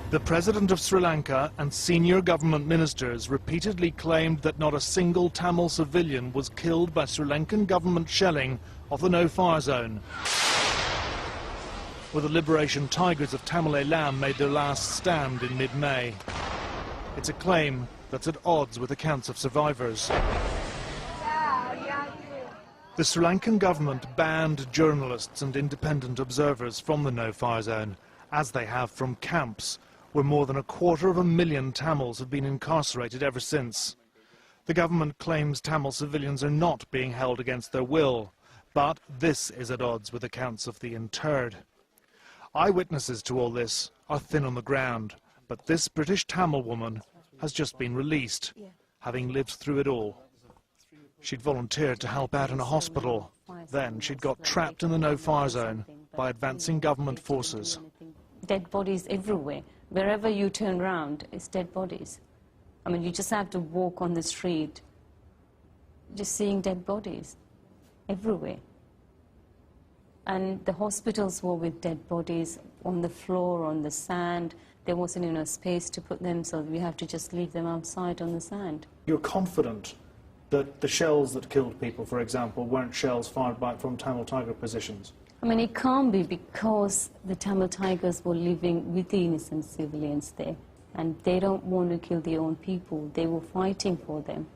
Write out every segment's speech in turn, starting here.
The President of Sri Lanka and senior government ministers repeatedly claimed that not a single Tamil civilian was killed by Sri Lankan government shelling of the no-fire zone, where the Liberation Tigers of Tamil Eelam made their last stand in mid-May. It's a claim that's at odds with accounts of survivors. The Sri Lankan government banned journalists and independent observers from the no-fire zone, as they have from camps, where more than 250,000 Tamils have been incarcerated ever since. The government claims Tamil civilians are not being held against their will, but this is at odds with accounts of the interred. Eyewitnesses to all this are thin on the ground, but this British Tamil woman has just been released, having lived through it all. She'd volunteered to help out in a hospital. Then she'd got trapped in the no-fire zone by advancing government forces. Dead bodies everywhere. Wherever you turn around, it's dead bodies. I mean, you just have to walk on the street, just seeing dead bodies everywhere. And the hospitals were with dead bodies on the floor, on the sand. There wasn't enough space to put them, so we have to just leave them outside on the sand. You're confident that the shells that killed people, for example, weren't shells fired from Tamil Tiger positions? I mean, it can't be, because the Tamil Tigers were living with the innocent civilians there, and they don't want to kill their own people. They were fighting for them.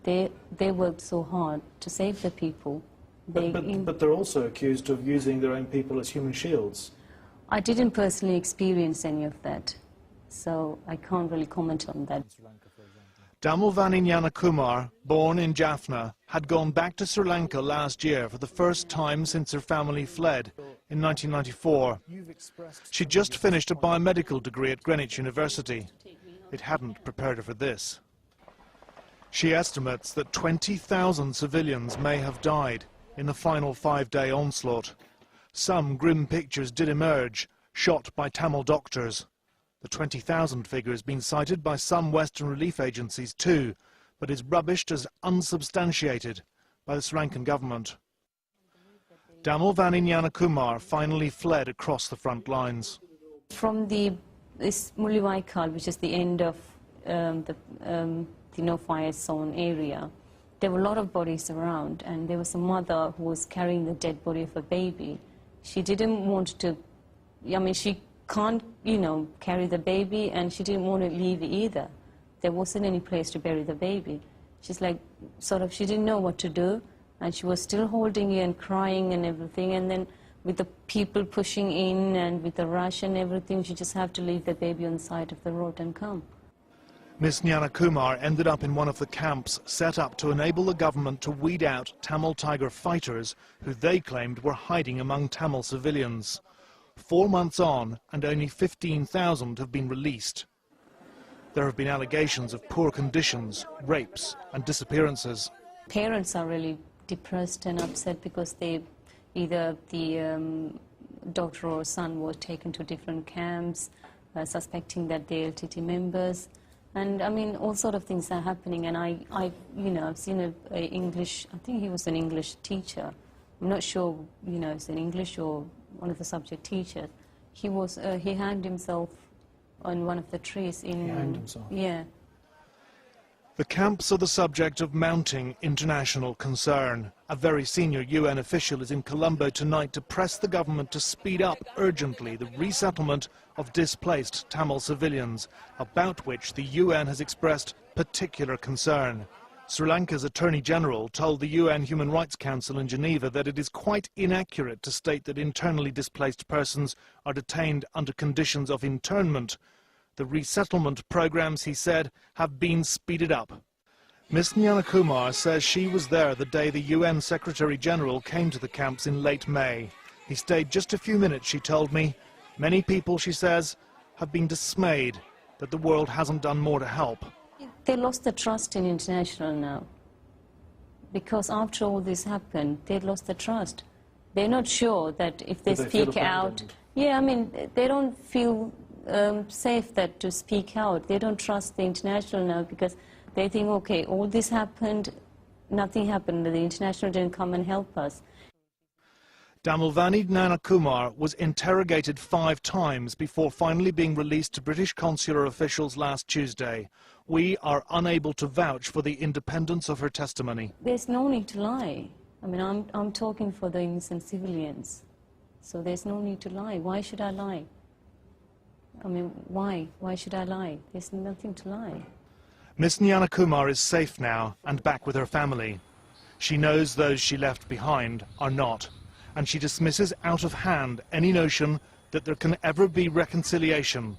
They worked so hard to save the people. But they're also accused of using their own people as human shields. I didn't personally experience any of that, so I can't really comment on that. Damilvany Kumar, born in Jaffna, had gone back to Sri Lanka last year for the first time since her family fled in 1994. She'd just finished a biomedical degree at Greenwich University. It hadn't prepared her for this. She estimates that 20,000 civilians may have died in the final 5-day onslaught. Some grim pictures did emerge, shot by Tamil doctors. The 20,000 figure has been cited by some Western relief agencies too, but is rubbished as unsubstantiated by the Sri Lankan government. Damilvany Kumar finally fled across the front lines. From this Mulivaikal, which is the end of the no-fire zone area, there were a lot of bodies around, and there was a mother who was carrying the dead body of a baby. She didn't want to, I mean, she can't, carry the baby, and she didn't want to leave either. There wasn't any place to bury the baby. She's like, she didn't know what to do, and she was still holding it and crying and everything, and then with the people pushing in and with the rush and everything, she just had to leave the baby on the side of the road and come. Miss Kumar ended up in one of the camps set up to enable the government to weed out Tamil Tiger fighters who they claimed were hiding among Tamil civilians. 4 months on, and only 15,000 have been released. There have been allegations of poor conditions, rapes and disappearances. Parents are really depressed and upset because either the daughter or son were taken to different camps, suspecting that they're LTT members. And I mean, all sort of things are happening. And I've seen a English, I think he was an English teacher. I'm not sure, it's an English or one of the subject teachers. He hanged himself on one of the trees in... He hanged himself? Yeah. The camps are the subject of mounting international concern. A very senior UN official is in Colombo tonight to press the government to speed up urgently the resettlement of displaced Tamil civilians, about which the UN has expressed particular concern. Sri Lanka's Attorney General told the UN Human Rights Council in Geneva that it is quite inaccurate to state that internally displaced persons are detained under conditions of internment. The resettlement programs, he said, have been speeded up. Ms. Kumar says she was there the day the UN Secretary-General came to the camps in late May. He stayed just a few minutes, she told me. Many people, she says, have been dismayed that the world hasn't done more to help. They lost the trust in international now, because after all this happened, they lost the trust. They're not sure that if they speak out... Yeah, I mean, they don't feel safe to speak out. They don't trust the international now, because they think, okay, all this happened, nothing happened, the international didn't come and help us. Damilvany Nanakumar was interrogated 5 times before finally being released to British consular officials last Tuesday. We are unable to vouch for the independence of her testimony. There's no need to lie. I mean, I'm talking for the innocent civilians. So there's no need to lie. Why should I lie? I mean, why? Why should I lie? There's nothing to lie. Miss Nanakumar is safe now and back with her family. She knows those she left behind are not, and she dismisses out of hand any notion that there can ever be reconciliation